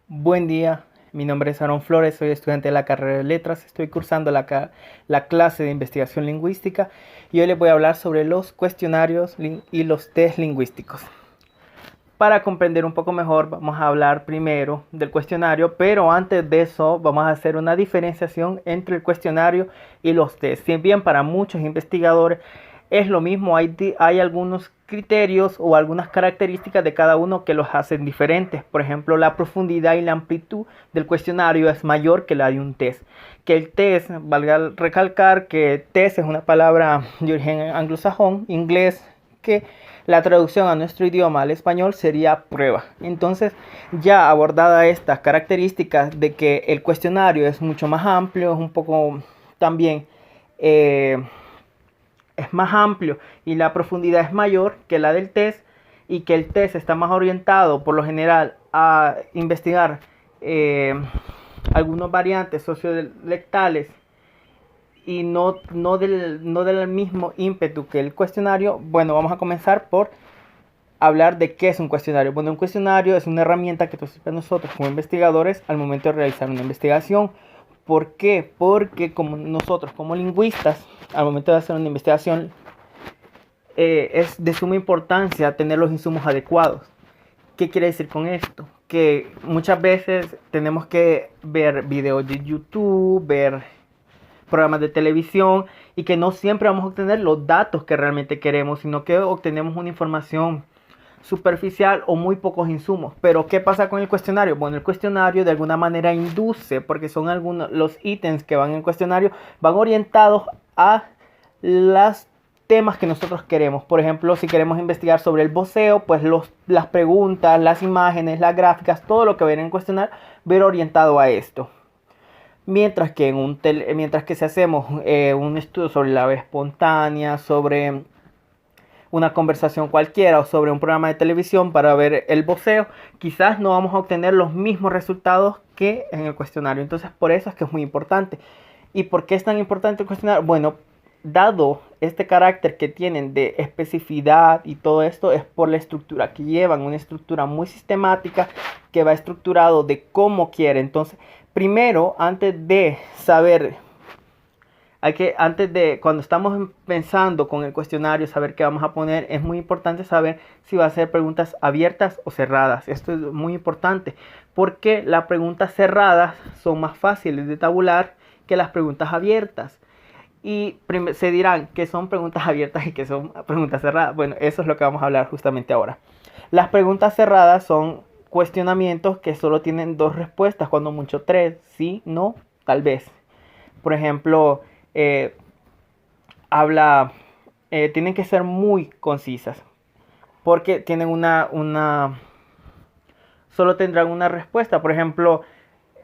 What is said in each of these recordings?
Buen día, mi nombre es Aaron Flores, soy estudiante de la carrera de Letras, estoy cursando la clase de investigación lingüística y hoy les voy a hablar sobre los cuestionarios y los test lingüísticos. Para comprender un poco mejor vamos a hablar primero del cuestionario, pero antes de eso vamos a hacer una diferenciación entre el cuestionario y los test. Si bien para muchos investigadores es lo mismo, hay algunos criterios o algunas características de cada uno que los hacen diferentes. Por ejemplo, la profundidad y la amplitud del cuestionario es mayor que la de un test. Que el test, valga recalcar que test es una palabra de origen anglosajón, inglés, que la traducción a nuestro idioma, al español, sería prueba. Entonces, ya abordada estas características de que el cuestionario es mucho más amplio, es un poco también es más amplio y la profundidad es mayor que la del test, y que el test está más orientado por lo general a investigar algunos variantes sociolectales y no del mismo ímpetu que el cuestionario. Bueno, vamos a comenzar por hablar de qué es un cuestionario. Bueno, un cuestionario es una herramienta que nosotros como investigadores al momento de realizar una investigación. ¿Por qué? Porque como nosotros como lingüistas al momento de hacer una investigación es de suma importancia tener los insumos adecuados. ¿Qué quiere decir con esto? Que muchas veces tenemos que ver videos de YouTube, ver programas de televisión, y que no siempre vamos a obtener los datos que realmente queremos, sino que obtenemos una información superficial o muy pocos insumos. Pero ¿qué pasa con el cuestionario? Bueno, el cuestionario de alguna manera induce, porque son algunos los ítems que van en el cuestionario, van orientados a los temas que nosotros queremos. Por ejemplo, si queremos investigar sobre el voceo, pues las preguntas, las imágenes, las gráficas, todo lo que viene en el cuestionario, ver orientado a esto. Mientras que si hacemos un estudio sobre la vez espontánea, sobre una conversación cualquiera o sobre un programa de televisión para ver el voceo, quizás no vamos a obtener los mismos resultados que en el cuestionario. Entonces, por eso es que es muy importante. ¿Y por qué es tan importante el cuestionario? Bueno, dado este carácter que tienen de especificidad y todo esto, es por la estructura que llevan, una estructura muy sistemática que va estructurado de cómo quiere. Entonces, primero, cuando estamos pensando con el cuestionario, saber qué vamos a poner, es muy importante saber si va a ser preguntas abiertas o cerradas. Esto es muy importante porque las preguntas cerradas son más fáciles de tabular que las preguntas abiertas. Y se dirán que son preguntas abiertas y que son preguntas cerradas. Bueno, eso es lo que vamos a hablar justamente ahora. Las preguntas cerradas son cuestionamientos que solo tienen dos respuestas, cuando mucho tres: sí, no, tal vez. Por ejemplo, eh, habla, tienen que ser muy concisas, porque tienen solo tendrán una respuesta. Por ejemplo,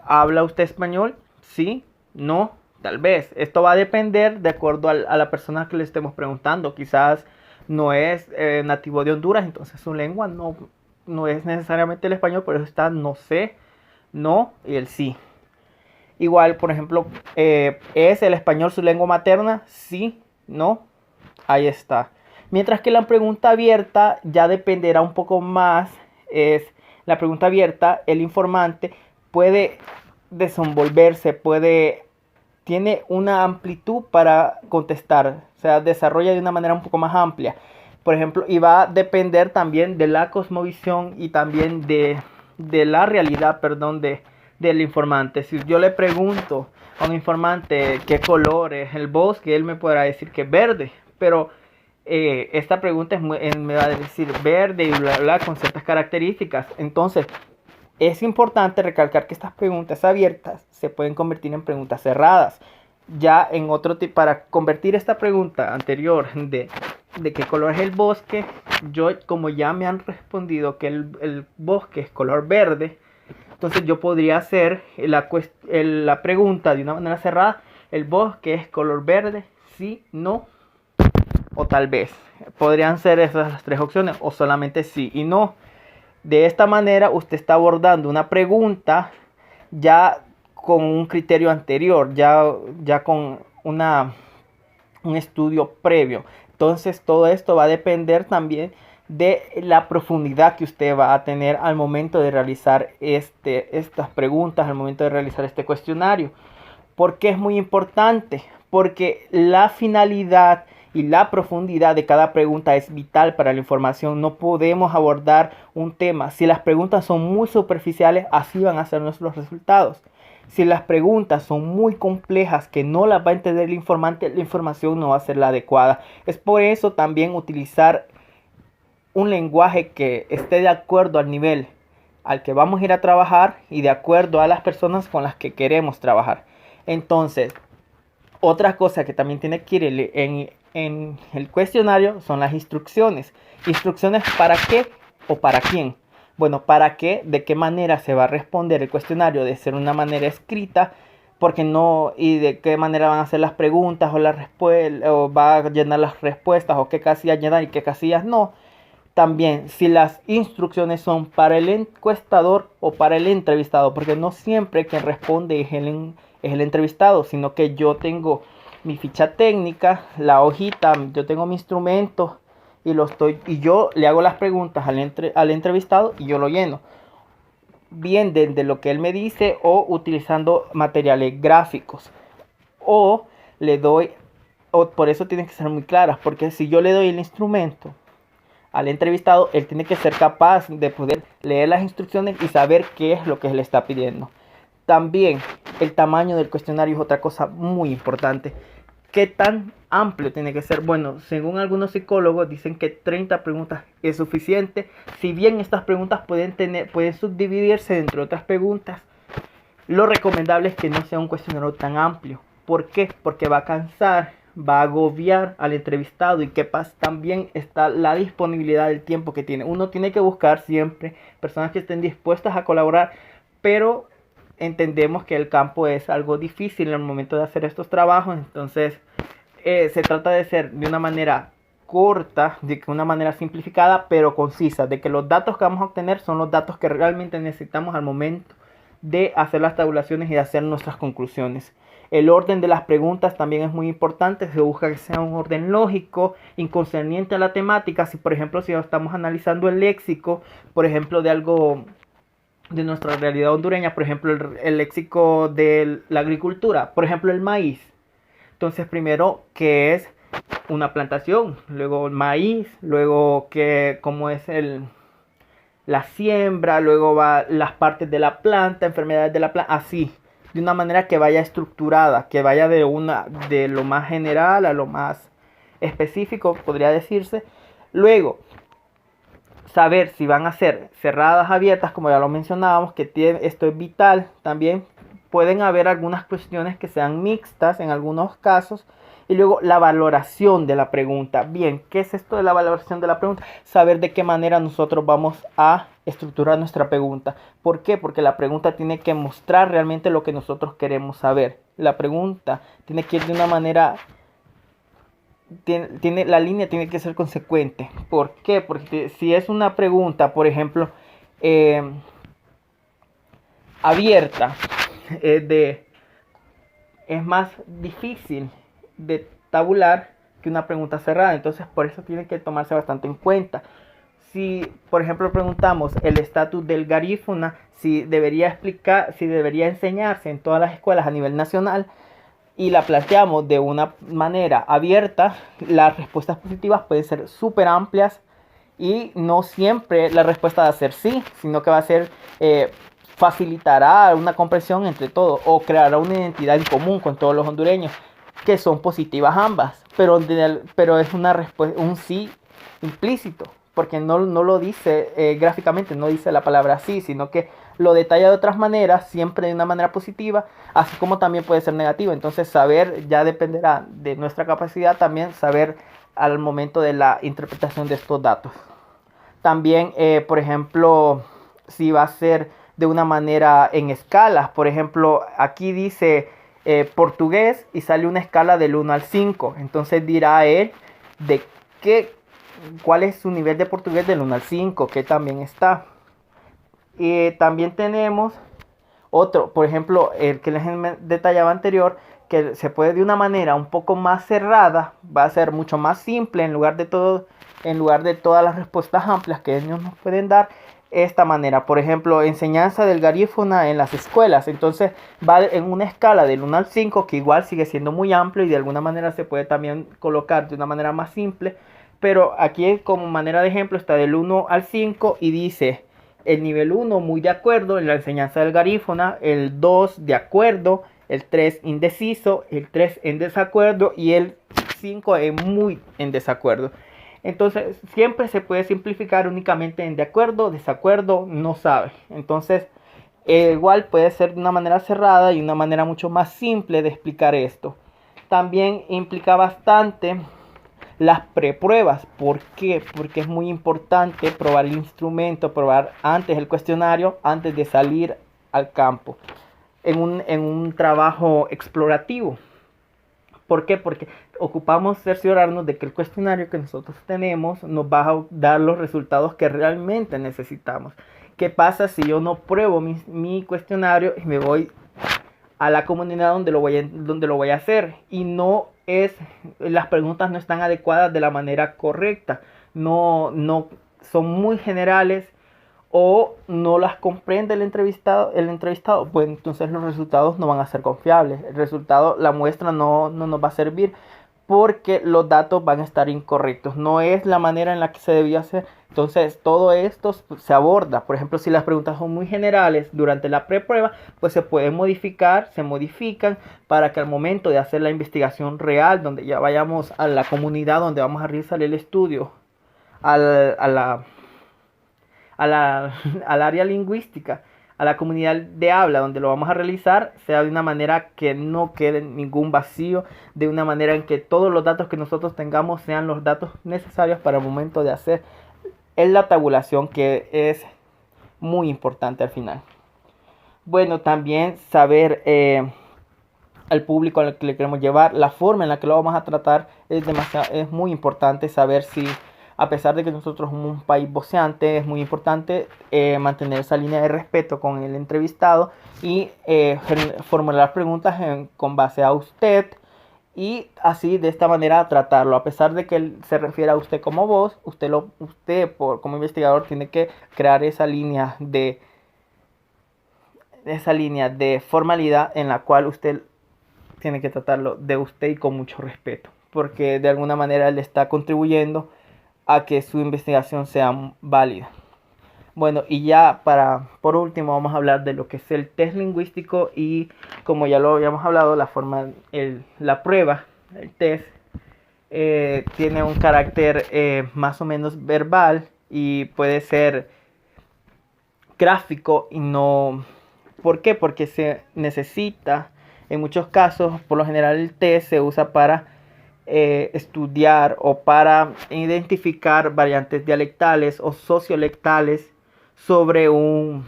¿habla usted español? Sí, no, tal vez. Esto va a depender de acuerdo a la persona que le estemos preguntando. Quizás no es nativo de Honduras, entonces su lengua no es necesariamente el español, por eso está no sé, no y el sí. Igual, por ejemplo, ¿es el español su lengua materna? Sí, no, ahí está. Mientras que la pregunta abierta ya dependerá un poco más. Es la pregunta abierta, el informante puede desenvolverse, tiene una amplitud para contestar, o sea, desarrolla de una manera un poco más amplia. Por ejemplo, y va a depender también de la cosmovisión y también de la realidad, perdón, del informante. Si yo le pregunto a un informante qué color es el bosque, él me podrá decir que es verde, pero esta pregunta él me va a decir verde y bla, bla, con ciertas características. Entonces, es importante recalcar que estas preguntas abiertas se pueden convertir en preguntas cerradas. Ya en otro tipo, para convertir esta pregunta anterior de qué color es el bosque, como ya me han respondido que el bosque es color verde, entonces yo podría hacer la pregunta de una manera cerrada: ¿el bosque es color verde? Sí, no o tal vez. Podrían ser esas las tres opciones, o solamente sí y no. De esta manera usted está abordando una pregunta ya con un criterio anterior, ya con un estudio previo. Entonces todo esto va a depender también de la profundidad que usted va a tener al momento de realizar estas preguntas, al momento de realizar este cuestionario. ¿Por qué es muy importante? Porque la finalidad y la profundidad de cada pregunta es vital para la información. No podemos abordar un tema. Si las preguntas son muy superficiales, así van a ser nuestros resultados. Si las preguntas son muy complejas, que no las va a entender el informante, la información no va a ser la adecuada. Es por eso también utilizar un lenguaje que esté de acuerdo al nivel al que vamos a ir a trabajar y de acuerdo a las personas con las que queremos trabajar. Entonces, otra cosa que también tiene que ir en el cuestionario son las instrucciones. ¿Instrucciones para qué o para quién? Bueno, ¿para qué? ¿De qué manera se va a responder el cuestionario? De ser una manera escrita, porque no, y de qué manera van a hacer las preguntas o va a llenar las respuestas, o qué casillas llenar y qué casillas no. También si las instrucciones son para el encuestador o para el entrevistado, porque no siempre quien responde es el entrevistado, sino que yo tengo mi ficha técnica, la hojita, yo tengo mi instrumento y yo le hago las preguntas al entrevistado y yo lo lleno. Bien de lo que él me dice o utilizando materiales gráficos. O le doy, o por eso tienen que ser muy claras, porque si yo le doy el instrumento al entrevistado, él tiene que ser capaz de poder leer las instrucciones y saber qué es lo que le está pidiendo. También el tamaño del cuestionario es otra cosa muy importante. ¿Qué tan amplio tiene que ser? Bueno, según algunos psicólogos dicen que 30 preguntas es suficiente. Si bien estas preguntas pueden subdividirse entre otras preguntas, lo recomendable es que no sea un cuestionario tan amplio. ¿Por qué? Porque va a cansar, va a agobiar al entrevistado y que también está la disponibilidad del tiempo que tiene. Uno tiene que buscar siempre personas que estén dispuestas a colaborar, pero entendemos que el campo es algo difícil en el momento de hacer estos trabajos. Entonces se trata de ser de una manera corta, de una manera simplificada pero concisa, de que los datos que vamos a obtener son los datos que realmente necesitamos al momento de hacer las tabulaciones y de hacer nuestras conclusiones. El orden de las preguntas también es muy importante. Se busca que sea un orden lógico, inconcerniente a la temática. Si por ejemplo si estamos analizando el léxico, por ejemplo de algo de nuestra realidad hondureña, por ejemplo el léxico de la agricultura, por ejemplo el maíz. Entonces primero, ¿qué es una plantación? Luego el maíz, luego cómo es la siembra, luego va las partes de la planta, enfermedades de la planta, así, de una manera que vaya estructurada, que vaya de lo más general a lo más específico, podría decirse. Luego, saber si van a ser cerradas, abiertas, como ya lo mencionábamos, esto es vital. También pueden haber algunas cuestiones que sean mixtas en algunos casos. Y luego la valoración de la pregunta. Bien, ¿qué es esto de la valoración de la pregunta? Saber de qué manera nosotros vamos a estructurar nuestra pregunta. ¿Por qué? Porque la pregunta tiene que mostrar realmente lo que nosotros queremos saber. La pregunta tiene que ir de una manera... la línea tiene que ser consecuente. ¿Por qué? Porque si es una pregunta, por ejemplo, abierta, es más difícil de tabular que una pregunta cerrada. Entonces por eso tiene que tomarse bastante en cuenta. Si por ejemplo preguntamos el estatus del garífuna, si debería enseñarse en todas las escuelas a nivel nacional, y la planteamos de una manera abierta, las respuestas positivas pueden ser súper amplias y no siempre la respuesta va a ser sí, sino que va a ser facilitará una comprensión entre todos o creará una identidad en común con todos los hondureños, que son positivas ambas, pero es una respuesta, un sí implícito, porque no lo dice gráficamente, no dice la palabra sí, sino que lo detalla de otras maneras, siempre de una manera positiva, así como también puede ser negativa. Entonces saber ya dependerá de nuestra capacidad también saber al momento de la interpretación de estos datos. También, por ejemplo, si va a ser de una manera en escalas, por ejemplo, aquí dice portugués y sale una escala del 1 al 5. Entonces dirá él de cuál es su nivel de portugués del 1 al 5, que también está. Y también tenemos otro, por ejemplo, el que les detallaba anterior, que se puede de una manera un poco más cerrada, va a ser mucho más simple en lugar de todo en lugar de todas las respuestas amplias que ellos nos pueden dar, esta manera. Por ejemplo, enseñanza del garífuna en las escuelas. Entonces va en una escala del 1 al 5, que igual sigue siendo muy amplio y de alguna manera se puede también colocar de una manera más simple. Pero aquí como manera de ejemplo está del 1 al 5 y dice el nivel 1 muy de acuerdo en la enseñanza del garífuna, el 2 de acuerdo, el 3 indeciso, el 3 en desacuerdo y el 5 muy en desacuerdo. Entonces siempre se puede simplificar únicamente en de acuerdo, desacuerdo, no sabe. Entonces igual puede ser de una manera cerrada y una manera mucho más simple de explicar esto. También implica bastante las prepruebas. ¿Por qué? Porque es muy importante probar el instrumento, probar antes el cuestionario, antes de salir al campo, en un trabajo explorativo. ¿Por qué? Porque ocupamos cerciorarnos de que el cuestionario que nosotros tenemos nos va a dar los resultados que realmente necesitamos. ¿Qué pasa si yo no pruebo mi cuestionario y me voy a la comunidad donde lo voy a hacer y las preguntas no están adecuadas de la manera correcta, no son muy generales o no las comprende el entrevistado, pues entonces los resultados no van a ser confiables. El resultado, la muestra no nos va a servir porque los datos van a estar incorrectos. No es la manera en la que se debía hacer. Entonces todo esto se aborda. Por ejemplo, si las preguntas son muy generales durante la preprueba, pues se pueden modificar, se modifican para que al momento de hacer la investigación real, donde ya vayamos a la comunidad donde vamos a realizar el estudio, al área lingüística, a la comunidad de habla donde lo vamos a realizar, sea de una manera que no quede ningún vacío, de una manera en que todos los datos que nosotros tengamos sean los datos necesarios para el momento de hacer la tabulación, que es muy importante al final. Bueno, también saber al público al que le queremos llevar, la forma en la que lo vamos a tratar es muy importante. Saber si, a pesar de que nosotros somos un país voceante, es muy importante mantener esa línea de respeto con el entrevistado y formular preguntas con base a usted y así de esta manera tratarlo. A pesar de que él se refiere a usted como vos, usted como investigador tiene que crear esa línea de formalidad en la cual usted tiene que tratarlo de usted y con mucho respeto, porque de alguna manera él está contribuyendo a que su investigación sea válida. Bueno, y ya por último vamos a hablar de lo que es el test lingüístico y como ya lo habíamos hablado, la prueba, el test, tiene un carácter más o menos verbal y puede ser gráfico y no. ¿Por qué? Porque se necesita, en muchos casos, por lo general el test se usa para estudiar o para identificar variantes dialectales o sociolectales sobre un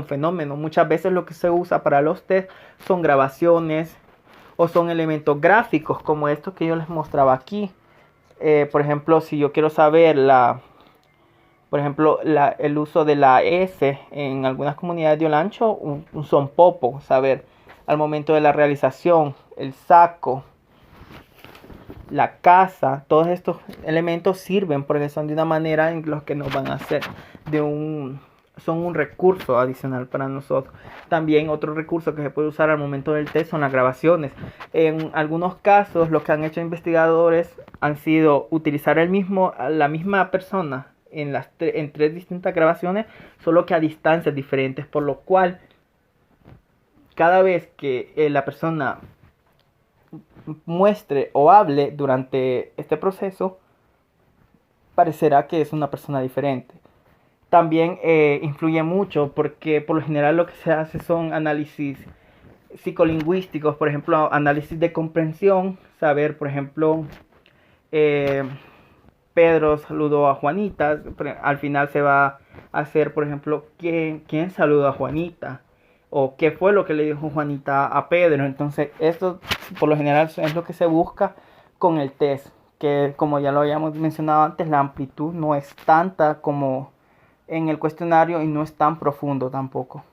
fenómeno. Muchas veces lo que se usa para los test son grabaciones o son elementos gráficos como estos que yo les mostraba aquí. Por ejemplo, si yo quiero saber el uso de la S en algunas comunidades de Olancho, un son popo, saber al momento de la realización, el saco, la casa, todos estos elementos sirven porque son de una manera en los que nos van a hacer son un recurso adicional para nosotros. También otro recurso que se puede usar al momento del test son las grabaciones. En algunos casos lo que han hecho investigadores han sido utilizar la misma persona en 3 distintas grabaciones, solo que a distancias diferentes, por lo cual cada vez que la persona muestre o hable durante este proceso, parecerá que es una persona diferente. También influye mucho porque por lo general lo que se hace son análisis psicolingüísticos, por ejemplo, análisis de comprensión, saber, por ejemplo, Pedro saludó a Juanita, al final se va a hacer, por ejemplo, ¿quién saludó a Juanita? O qué fue lo que le dijo Juanita a Pedro. Entonces, esto por lo general es lo que se busca con el test, que como ya lo habíamos mencionado antes, la amplitud no es tanta como en el cuestionario y no es tan profundo tampoco.